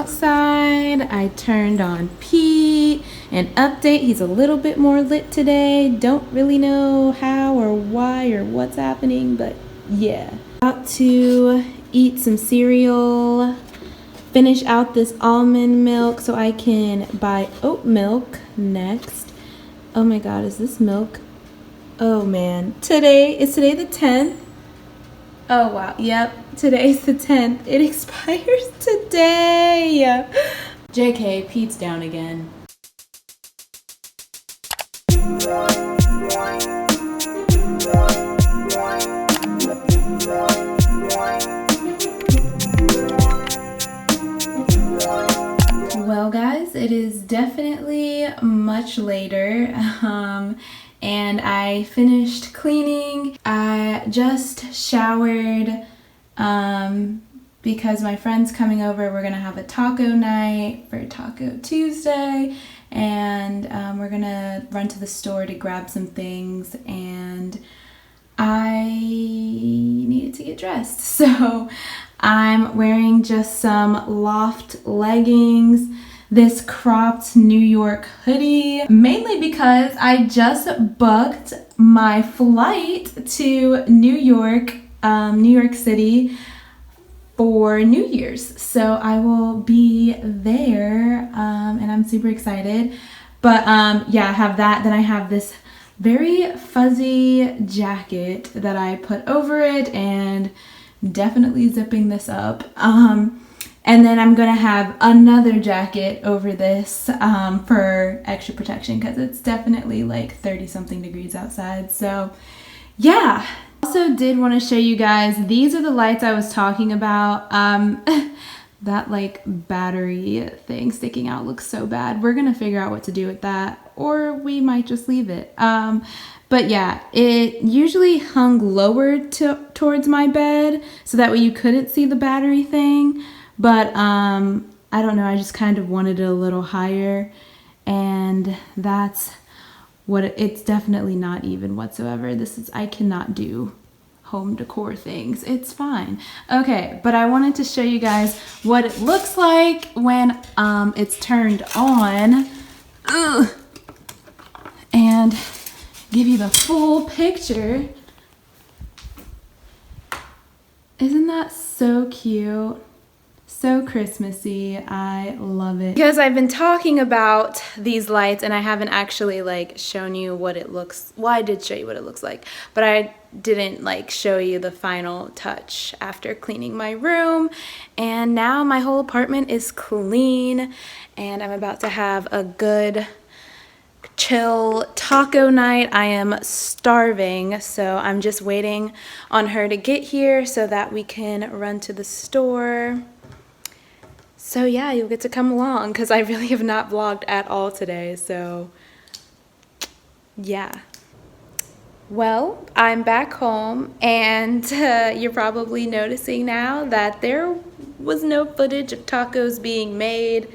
outside. I turned on Pete. An update, he's a little bit more lit today. Don't really know how or why or what's happening, but yeah. About to eat some cereal, finish out this almond milk so I can buy oat milk next. Oh my god, is this milk? Oh man. Is today the 10th? Oh wow, yep, today's the 10th. It expires today. JK, Pete's down again. Well guys, it is definitely much later. And I finished cleaning. I just showered because my friend's coming over. We're gonna have a taco night for Taco Tuesday, and we're gonna run to the store to grab some things, and I needed to get dressed. So I'm wearing just some loft leggings, this cropped New York hoodie, mainly because I just booked my flight to New York City for New Year's. So I will be there, and I'm super excited. But yeah, I have that. Then I have this very fuzzy jacket that I put over it, and definitely zipping this up. And then I'm gonna have another jacket over this for extra protection because it's definitely like 30 something degrees outside. So yeah. Also did want to show you guys, these are the lights I was talking about. That like battery thing sticking out looks so bad. We're gonna figure out what to do with that, or we might just leave it. But yeah, it usually hung lower towards my bed so that way you couldn't see the battery thing. But I don't know, I just kind of wanted it a little higher, and that's what it's definitely not even whatsoever. I cannot do home decor things. It's fine. Okay, but I wanted to show you guys what it looks like when it's turned on. Ugh. And give you the full picture. Isn't that so cute? So Christmassy. I love it. Because I've been talking about these lights and I haven't actually like shown you what it looks, well I did show you what it looks like, but I didn't like show you the final touch after cleaning my room. And now my whole apartment is clean and I'm about to have a good chill taco night. I am starving, so I'm just waiting on her to get here so that we can run to the store. So yeah, you'll get to come along because I really have not vlogged at all today, so yeah. Well, I'm back home and you're probably noticing now that there was no footage of tacos being made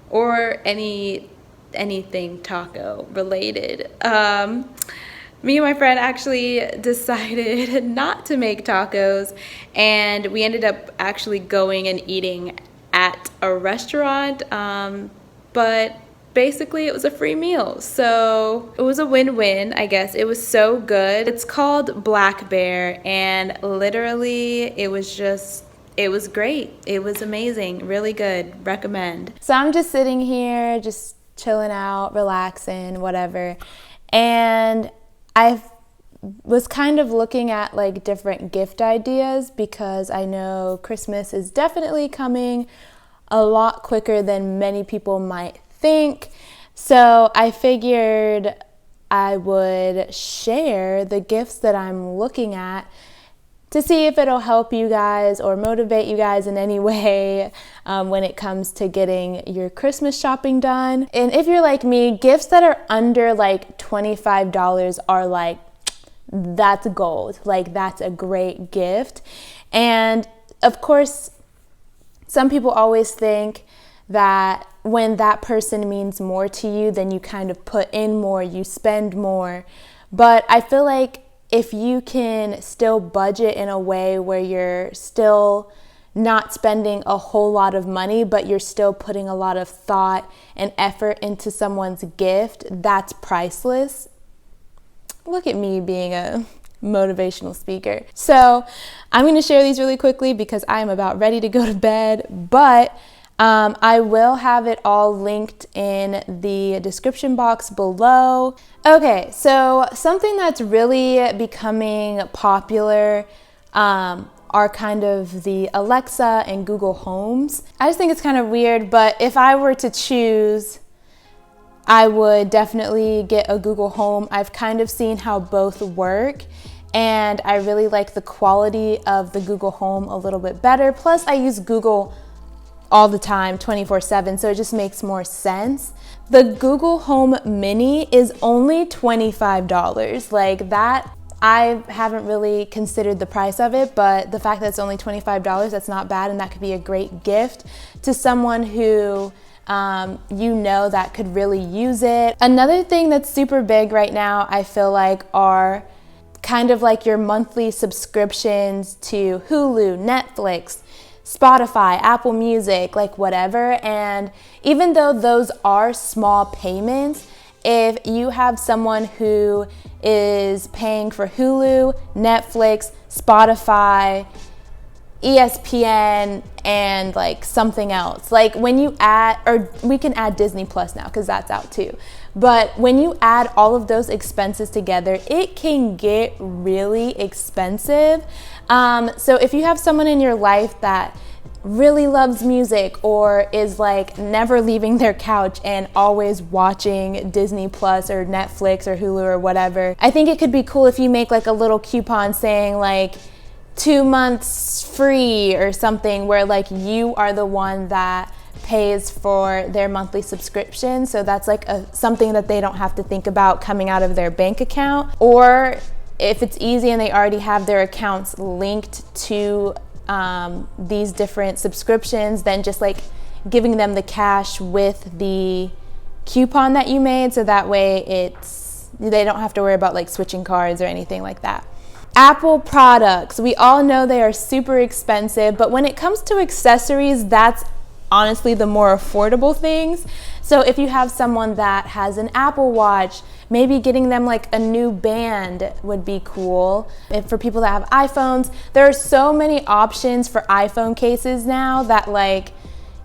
or anything taco related. Me and my friend actually decided not to make tacos, and we ended up actually going and eating at a restaurant, but basically it was a free meal, so it was a win-win, I guess. It was so good. It's called Black Bear, and literally it was great. It was amazing, really good, recommend. So I'm just sitting here, just chilling out, relaxing, whatever, and I was kind of looking at like different gift ideas because I know Christmas is definitely coming a lot quicker than many people might think. So I figured I would share the gifts that I'm looking at to see if it'll help you guys or motivate you guys in any way when it comes to getting your Christmas shopping done. And if you're like me, gifts that are under like $25 are like, that's gold. Like, that's a great gift. And of course, some people always think that when that person means more to you, then you kind of put in more, you spend more. But I feel like if you can still budget in a way where you're still not spending a whole lot of money, but you're still putting a lot of thought and effort into someone's gift, that's priceless. Look at me being a motivational speaker. So I'm going to share these really quickly because I am about ready to go to bed, but I will have it all linked in the description box below. Okay, so something that's really becoming popular are kind of the Alexa and Google Homes. I just think it's kind of weird, but if I were to choose, I would definitely get a Google Home. I've kind of seen how both work, and I really like the quality of the Google Home a little bit better. Plus, I use Google all the time, 24/7, so it just makes more sense. The Google Home Mini is only $25. Like that, I haven't really considered the price of it, but the fact that it's only $25, that's not bad, and that could be a great gift to someone who you know that could really use it. Another thing that's super big right now, I feel like, are kind of like your monthly subscriptions to Hulu, Netflix, Spotify, Apple Music, like whatever. And even though those are small payments, if you have someone who is paying for Hulu, Netflix, Spotify, ESPN, and like something else, like when you add, or we can add Disney Plus now because that's out too, but when you add all of those expenses together, it can get really expensive. So if you have someone in your life that really loves music or is like never leaving their couch and always watching Disney Plus or Netflix or Hulu or whatever, I think it could be cool if you make like a little coupon saying like 2 months free or something, where like you are the one that pays for their monthly subscription. So that's like something that they don't have to think about coming out of their bank account. Or if it's easy and they already have their accounts linked to these different subscriptions, then just like giving them the cash with the coupon that you made, so that way they don't have to worry about like switching cards or anything like that. Apple products, we all know they are super expensive, but when it comes to accessories, that's honestly the more affordable things. So if you have someone that has an Apple Watch, maybe getting them like a new band would be cool. If for people that have iPhones, there are so many options for iPhone cases now that like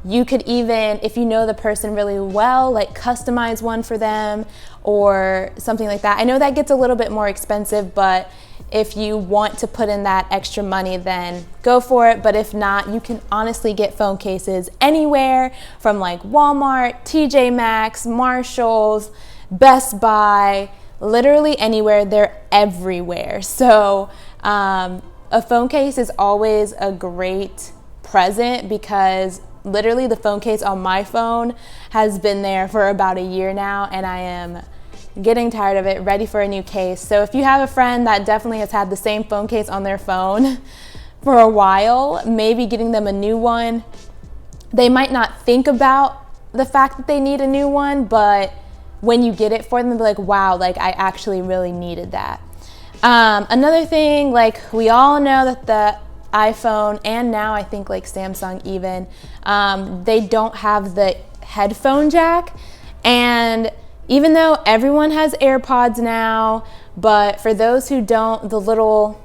you could even, if you know the person really well, like customize one for them or something like that. I know that gets a little bit more expensive, but if you want to put in that extra money, then go for it. But if not, you can honestly get phone cases anywhere from like Walmart, TJ Maxx, Marshalls, Best Buy, literally anywhere. They're everywhere. So a phone case is always a great present because literally the phone case on my phone has been there for about a year now, and I am getting tired of it, ready for a new case. So if you have a friend that definitely has had the same phone case on their phone for a while, maybe getting them a new one. They might not think about the fact that they need a new one, but when you get it for them, they'll be like, wow, like I actually really needed that. Another thing, like we all know that the iPhone, and now I think like Samsung even, they don't have the headphone jack. And even though everyone has AirPods now, but for those who don't, the little,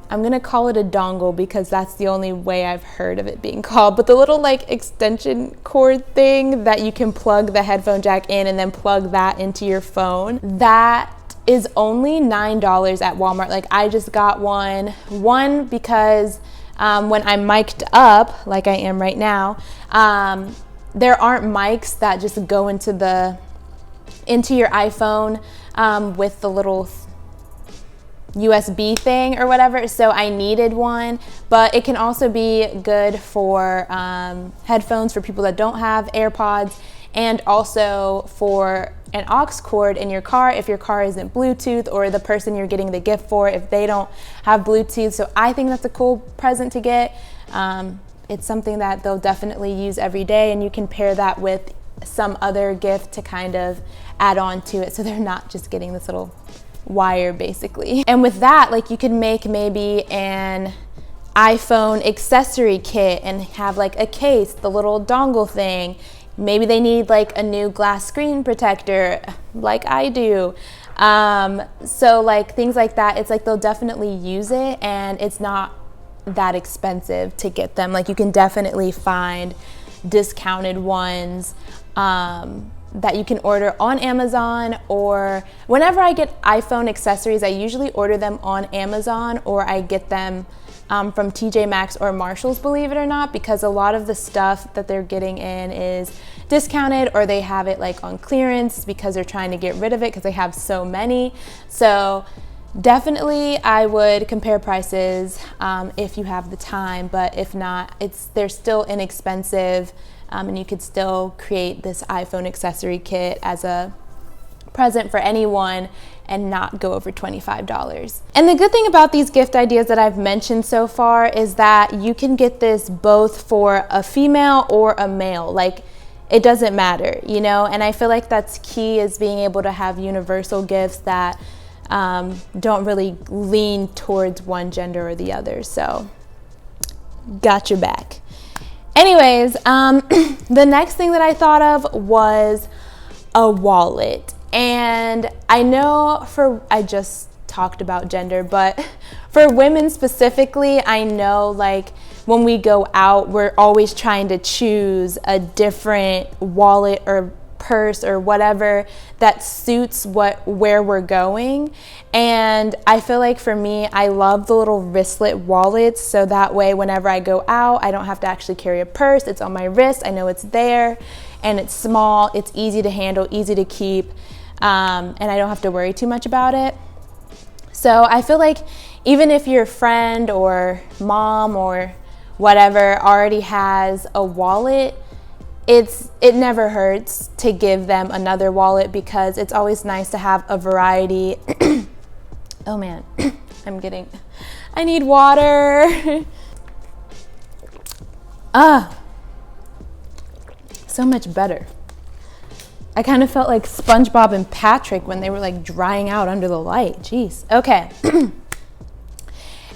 I'm gonna call it a dongle because that's the only way I've heard of it being called, but the little like extension cord thing that you can plug the headphone jack in and then plug that into your phone, that is only $9 at Walmart. Like I just got one because when I'm mic'd up, like I am right now, there aren't mics that just go into your iPhone with the little USB thing or whatever, so I needed one. But it can also be good for headphones for people that don't have AirPods, and also for an aux cord in your car if your car isn't Bluetooth, or the person you're getting the gift for if they don't have Bluetooth. So I think that's a cool present to get. It's something that they'll definitely use every day, and you can pair that with some other gift to kind of add on to it, so they're not just getting this little wire basically. And with that, like you could make maybe an iPhone accessory kit and have like a case, the little dongle thing. Maybe they need like a new glass screen protector like I do. So like things like that, it's like they'll definitely use it, and it's not that expensive to get them. Like you can definitely find discounted ones that you can order on Amazon, or whenever I get iPhone accessories, I usually order them on Amazon, or I get them from TJ Maxx or Marshalls, believe it or not, because a lot of the stuff that they're getting in is discounted, or they have it like on clearance because they're trying to get rid of it because they have so many. So definitely I would compare prices if you have the time, but if not, they're still inexpensive, and you could still create this iPhone accessory kit as a present for anyone and not go over $25. And the good thing about these gift ideas that I've mentioned so far is that you can get this both for a female or a male. Like, it doesn't matter, you know? And I feel like that's key, is being able to have universal gifts that don't really lean towards one gender or the other. So, got your back. Anyways, the next thing that I thought of was a wallet. And I know I just talked about gender, but for women specifically, I know like when we go out, we're always trying to choose a different wallet or purse or whatever that suits where we're going. And I feel like for me, I love the little wristlet wallets, so that way whenever I go out, I don't have to actually carry a purse. It's on my wrist, I know it's there, and it's small, it's easy to handle, easy to keep, and I don't have to worry too much about it. So I feel like even if your friend or mom or whatever already has a wallet, it never hurts to give them another wallet, because it's always nice to have a variety. Oh man, I need water. So much better. I kind of felt like SpongeBob and Patrick when they were like drying out under the light. Jeez. Okay.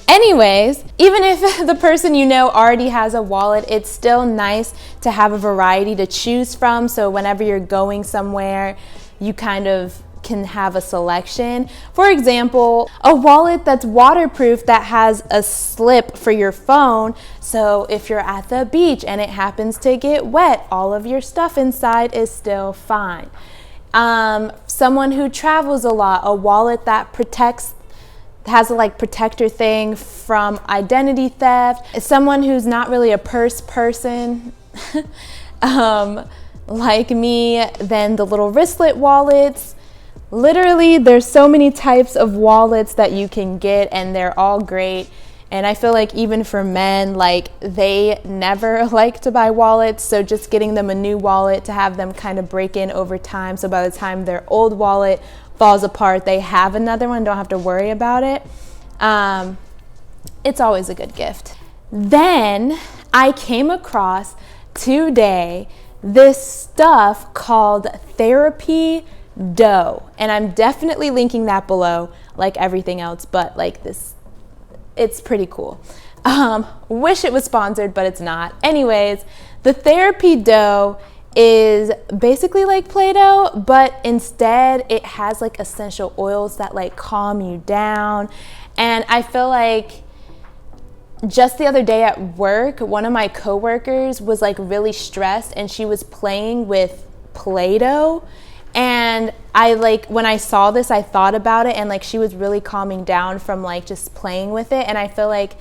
Anyways, even if the person you know already has a wallet, it's still nice to have a variety to choose from. So whenever you're going somewhere, you kind of can have a selection. For example, a wallet that's waterproof that has a slip for your phone. So if you're at the beach and it happens to get wet, all of your stuff inside is still fine. Someone who travels a lot, a wallet that has a like protector thing from identity theft. Someone who's not really a purse person, like me, then the little wristlet wallets. Literally, there's so many types of wallets that you can get, and they're all great. And I feel like even for men, like they never like to buy wallets, so just getting them a new wallet to have them kind of break in over time, so by the time their old wallet falls apart, they have another one, don't have to worry about it. It's always a good gift. Then I came across today this stuff called therapy dough, and I'm definitely linking that below, like everything else, but like this, it's pretty cool. Wish it was sponsored, but it's not. Anyways, the therapy dough is basically like Play-Doh, but instead it has like essential oils that like calm you down. And I feel like just the other day at work, one of my coworkers was like really stressed, and she was playing with Play-Doh. And I like, when I saw this, I thought about it, and like she was really calming down from like just playing with it. And I feel like,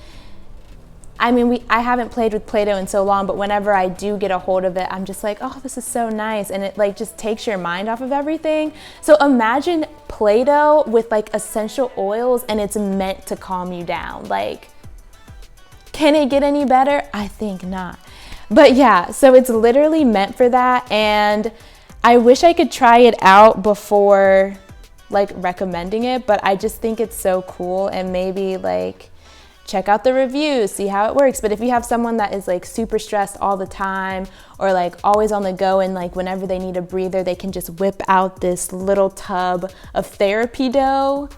I mean, I haven't played with Play-Doh in so long, but whenever I do get a hold of it, I'm just like, oh, this is so nice. And it like just takes your mind off of everything. So imagine Play-Doh with like essential oils, and it's meant to calm you down. Like, can it get any better? I think not. But yeah, so it's literally meant for that. And I wish I could try it out before like recommending it, but I just think it's so cool, and maybe like check out the reviews, see how it works. But if you have someone that is like super stressed all the time, or like always on the go, and like whenever they need a breather, they can just whip out this little tub of therapy dough.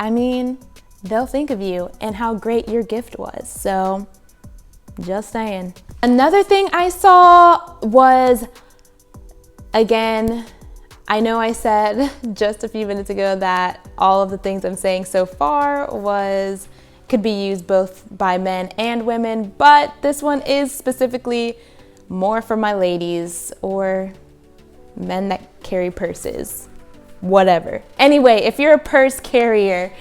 I mean, they'll think of you and how great your gift was. So just saying. Another thing I saw was, again, I know I said just a few minutes ago that all of the things I'm saying so far could be used both by men and women, but this one is specifically more for my ladies or men that carry purses, whatever. Anyway, if you're a purse carrier,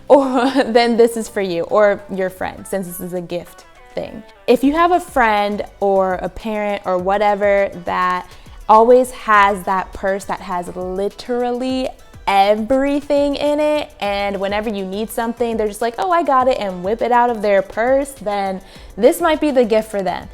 then this is for you, or your friend, since this is a gift thing. If you have a friend or a parent or whatever that always has that purse that has literally everything in it, and whenever you need something, they're just like, oh, I got it, and whip it out of their purse, then this might be the gift for them.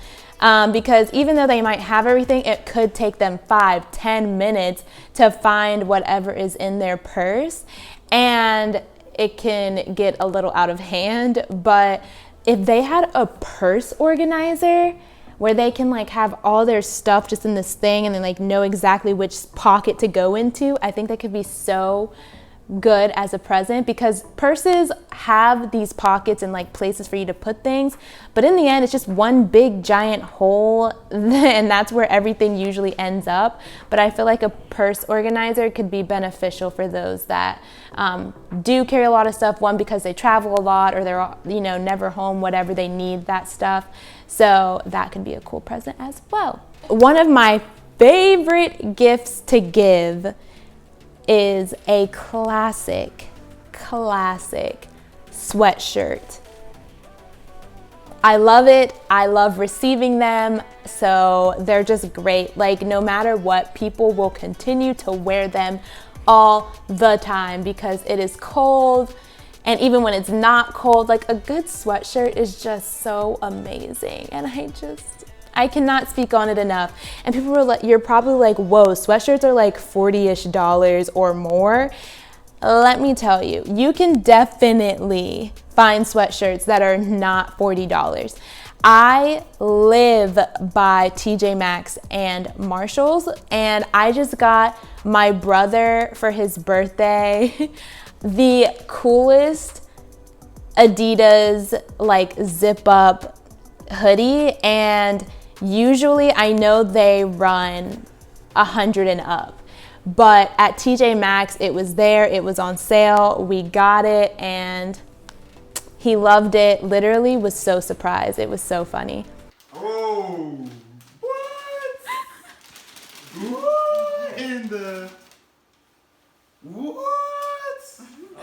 Because even though they might have everything, it could take them 5-10 minutes to find whatever is in their purse, and it can get a little out of hand. But if they had a purse organizer where they can like have all their stuff just in this thing and then like know exactly which pocket to go into, I think that could be so good as a present, because purses have these pockets and like places for you to put things, but in the end it's just one big giant hole and that's where everything usually ends up. But I feel like a purse organizer could be beneficial for those that do carry a lot of stuff, one because they travel a lot or they're never home, whatever, they need that stuff. So that could be a cool present as well. One of my favorite gifts to give is a classic sweatshirt. I love it. I love receiving them. So they're just great. Like no matter what, people will continue to wear them all the time because it is cold. And even when it's not cold, like a good sweatshirt is just so amazing. And I cannot speak on it enough. And people were like, you're probably like, whoa, sweatshirts are like $40-ish or more. Let me tell you, you can definitely find sweatshirts that are not $40. I live by TJ Maxx and Marshalls, and I just got my brother for his birthday the coolest Adidas like zip up hoodie, and usually I know they run $100 and up, but at TJ Maxx it was there, it was on sale, we got it, and he loved it. Literally was so surprised. It was so funny. Oh, what? What in the? What?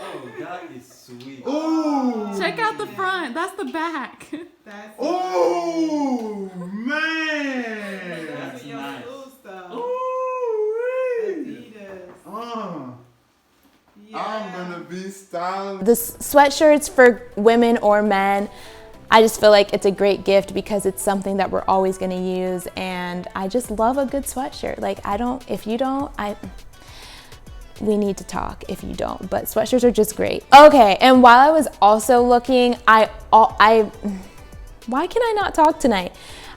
Oh, that is sweet. Oh! Check out the front. That's the back. Oh man! That's nice. Oh, Adidas. Yeah. I'm gonna be styling. The sweatshirts for women or men, I just feel like it's a great gift because it's something that we're always going to use, and I just love a good sweatshirt. Like we need to talk if you don't, but sweatshirts are just great. Okay, and while I was also looking, why can I not talk tonight?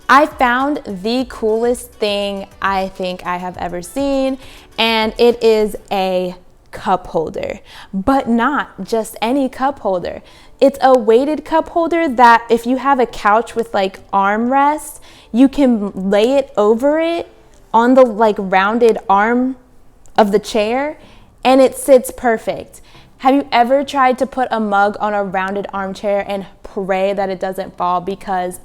I found the coolest thing I think I have ever seen, and it is a cup holder, but not just any cup holder. It's a weighted cup holder that if you have a couch with like armrests, you can lay it over it on the like rounded arm of the chair, and it sits perfect. Have you ever tried to put a mug on a rounded armchair and pray that it doesn't fall? Because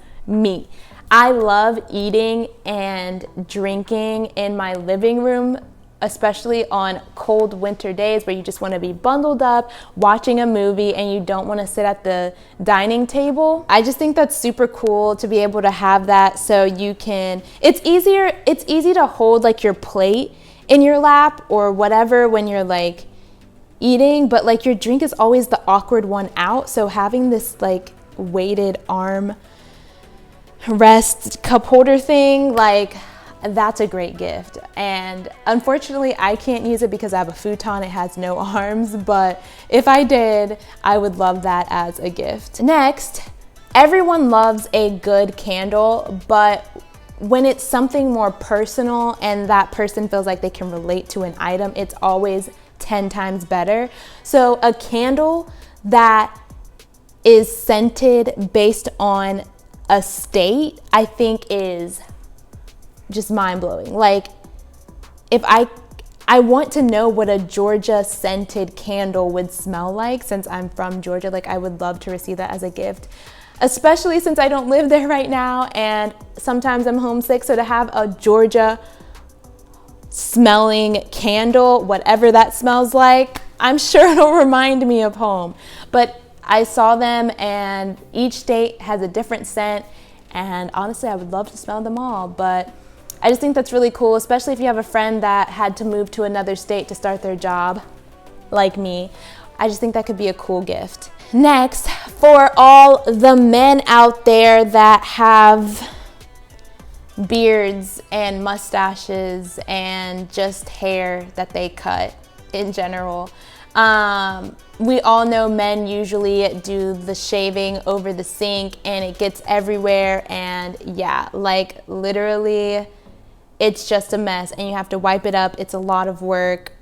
I love eating and drinking in my living room, especially on cold winter days where you just want to be bundled up watching a movie and you don't want to sit at the dining table. I just think that's super cool to be able to have that, so you can, it's easy to hold like your plate in your lap or whatever when you're like eating, but like your drink is always the awkward one out, so having this like weighted arm rest cup holder thing, like that's a great gift. And unfortunately I can't use it because I have a futon, it has no arms, but if I did, I would love that as a gift. Next, everyone loves a good candle, but when it's something more personal and that person feels like they can relate to an item, it's always 10 times better. So a candle that is scented based on a state, I think is just mind-blowing. Like, if I want to know what a Georgia scented candle would smell like, since I'm from Georgia. Like, I would love to receive that as a gift, especially since I don't live there right now and sometimes I'm homesick. So to have a Georgia smelling candle, whatever that smells like, I'm sure it'll remind me of home. But I saw them and each state has a different scent, and honestly I would love to smell them all. But I just think that's really cool, especially if you have a friend that had to move to another state to start their job, like me. I just think that could be a cool gift. Next, for all the men out there that have beards and mustaches and just hair that they cut in general, we all know men usually do the shaving over the sink and it gets everywhere, and yeah, like literally it's just a mess and you have to wipe it up. It's a lot of work.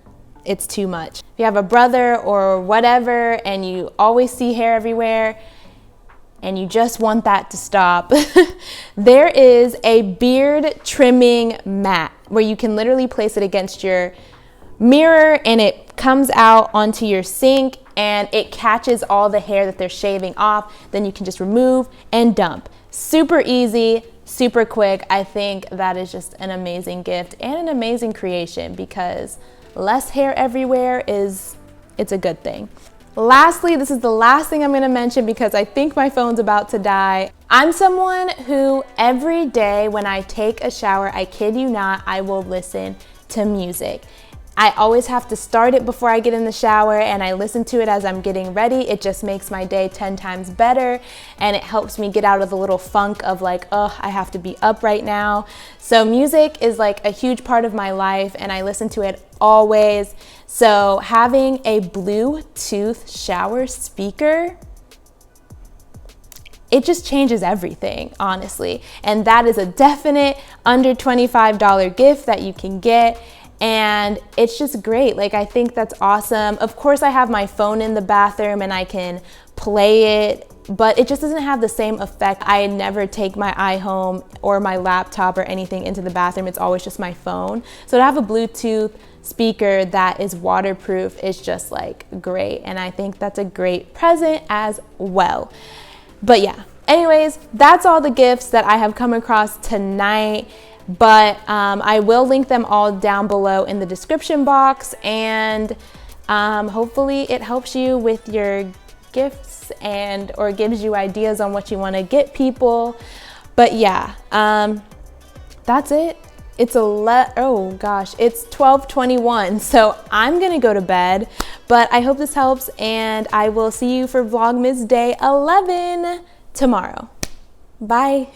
It's too much. If you have a brother or whatever and you always see hair everywhere and you just want that to stop, there is a beard trimming mat where you can literally place it against your mirror and it comes out onto your sink and it catches all the hair that they're shaving off. Then you can just remove and dump. Super easy, super quick. I think that is just an amazing gift and an amazing creation, because less hair everywhere it's a good thing. Lastly, this is the last thing I'm gonna mention because I think my phone's about to die. I'm someone who every day when I take a shower, I kid you not, I will listen to music. I always have to start it before I get in the shower and I listen to it as I'm getting ready. It just makes my day 10 times better and it helps me get out of the little funk of like, oh, I have to be up right now. So music is like a huge part of my life and I listen to it always. So having a Bluetooth shower speaker, it just changes everything, honestly. And that is a definite under $25 gift that you can get. And it's just great. Like, I think that's awesome. Of course, I have my phone in the bathroom and I can play it, but it just doesn't have the same effect. I never take my iHome or my laptop or anything into the bathroom. It's always just my phone. So to have a Bluetooth speaker that is waterproof is just like great. And I think that's a great present as well. But yeah, anyways, that's all the gifts that I have come across tonight. But I will link them all down below in the description box, and hopefully it helps you with your gifts and or gives you ideas on what you want to get people. But yeah, that's it. It's it's 12:21, so I'm gonna go to bed. But I hope this helps, and I will see you for Vlogmas Day 11 tomorrow. Bye.